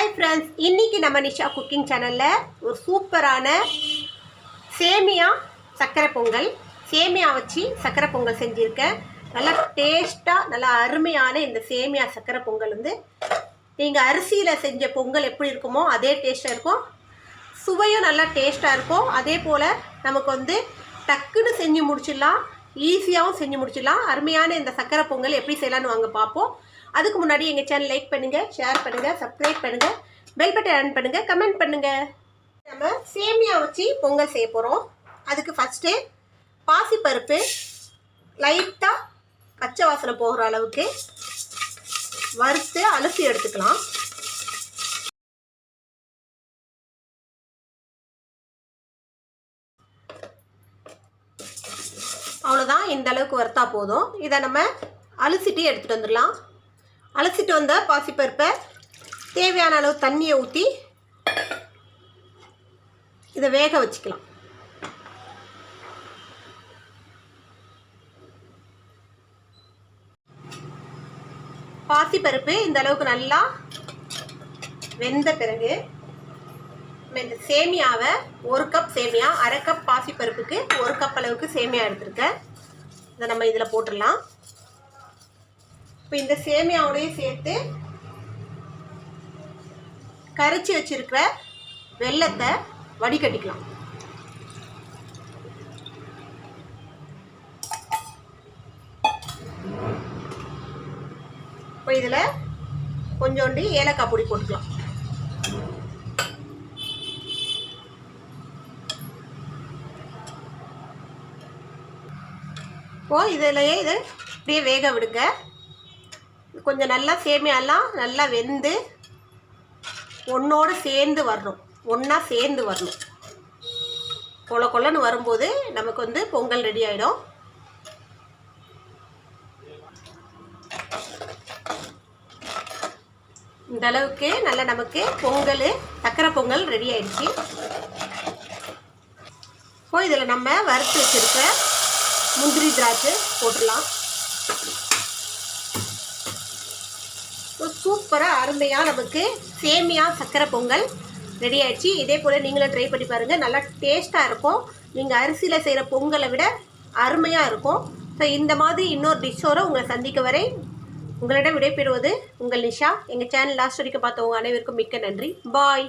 Hi friends, इन्नैक्कु நம்ம Nisha cooking சேனல்ல ஒரு சூப்பரான சேமியா சக்கரை பொங்கல் சேமியா வச்சு சக்கரை பொங்கல் செஞ்சிருக்கேன். நல்லா டேஸ்டா நல்ல அருமையான இந்த சேமியா சக்கரை பொங்கல் வந்து நீங்க அரிசியில செஞ்ச பொங்கல் எப்படி இருக்குமோ அதே டேஸ்டா இருக்கும். சுவையும் நல்லா டேஸ்டா இருக்கும். அதே போல நமக்கு வந்து டக்குன்னு செஞ்சு முடிச்சிடலாம், ஈஸியாகவும் செஞ்சு முடிச்சிடலாம். அருமையான இந்த சக்கரை பொங்கல் எப்படி செய்யலாம்னு வாங்க பார்ப்போம். அதுக்கு முன்னாடி எங்கள் சேனல் லைக் பண்ணுங்கள், ஷேர் பண்ணுங்கள், சப்ஸ்கிரைப் பண்ணுங்கள், பெல் பட்டன் ஆன் பண்ணுங்கள், கமெண்ட் பண்ணுங்கள். நம்ம சேமியா வச்சு பொங்கல் செய்ய போகிறோம். அதுக்கு ஃபஸ்ட்டு பாசிப்பருப்பு லைட்டாக பச்சை வாசனை போகிற அளவுக்கு வறுத்து அலசி எடுத்துக்கலாம். அவ்வளோதான், இந்த அளவுக்கு வறுத்தா போதும். இதை நம்ம அலசிட்டு எடுத்துகிட்டு வந்துடலாம். அலசிட்டு வந்த பாசிப்பருப்பை தேவையான அளவு தண்ணியை ஊற்றி இதை வேக வச்சுக்கலாம். பாசிப்பருப்பு இந்த அளவுக்கு நல்லா வெந்த பிறகு இந்த சேமியாவை 1 கப் சேமியா, 1/2 கப் பாசிப்பருப்புக்கு 1 கப் அளவுக்கு சேமியா எடுத்துருக்கேன். இதை நம்ம இதில் போட்டுடலாம். இப்போ இந்த சேமியாவோடையே சேர்த்து கரைச்சி வச்சிருக்கிற வெல்லத்தை வடிகட்டிக்கலாம். இப்போ இதில் கொஞ்சோண்டு ஏலக்காய் பொடி போட்டுக்கலாம். இப்போ இதிலையே இதை இப்படியே வேக விடுங்க. கொஞ்சம் நல்லா சேமியாலாம் நல்லா வெந்து ஒன்றோடு சேர்ந்து வரணும், ஒன்றா சேர்ந்து வரணும். கொல கொலன்னு வரும்போது நமக்கு வந்து பொங்கல் ரெடி ஆகிடும். இந்த அளவுக்கு நல்லா நமக்கு பொங்கல் சக்கரை பொங்கல் ரெடி ஆயிடுச்சு. இப்போ இதில் நம்ம வறுத்து வச்சுருக்க முந்திரி திராட்சை போட்டுடலாம். சூப்பராக அருமையாக நமக்கு சேமியா சக்கரை பொங்கல் ரெடி ஆகிடுச்சு. இதே போல் நீங்களும் ட்ரை பண்ணி பாருங்கள், நல்லா டேஸ்ட்டாக இருக்கும். நீங்கள் அரிசியில் செய்கிற பொங்கலை விட அருமையாக இருக்கும். ஸோ இந்த மாதிரி இன்னொரு டிஷ்ஷோடு உங்களை சந்திக்க வரை உங்களிடம் விடைபெறுவது உங்கள் நிஷா. எங்கள் சேனல் லாஸ்ட் வரைக்கும் பார்த்தவங்க அனைவருக்கும் மிக்க நன்றி. பாய்.